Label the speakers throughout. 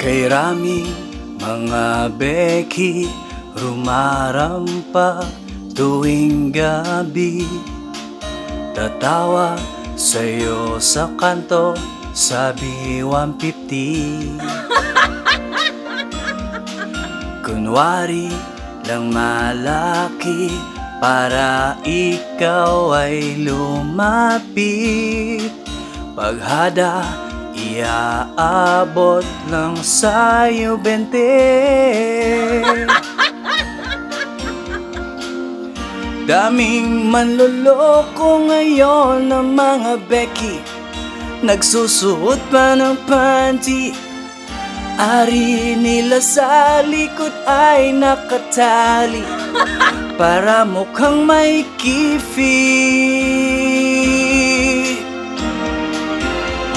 Speaker 1: Kay raming mga beki rumarampa tuwing gabi, tatawa sa'yo sa kanto, sabi 150. Kunwari lang malaki para ikaw ay lumapit, paghada iaabot lang sa'yo 20. Daming manloloko ngayon ng mga beki, nagsusuot pa ng panty, ari nila sa likod ay nakatali para mukhang may kifi.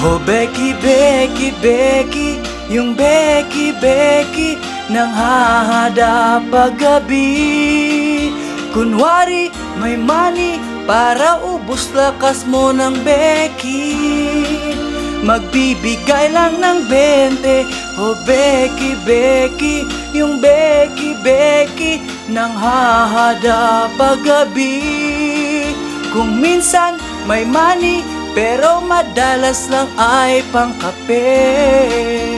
Speaker 1: Oh Becky, Becky, Becky, yung Becky, Becky nang hahada paggabi. Kunwari may money para ubos lakas mo ng Becky, magbibigay lang ng 20. Oh Becky, Becky, yung Becky, Becky nang hahada paggabi. Kung minsan may money pero madalas lang ay pangkape.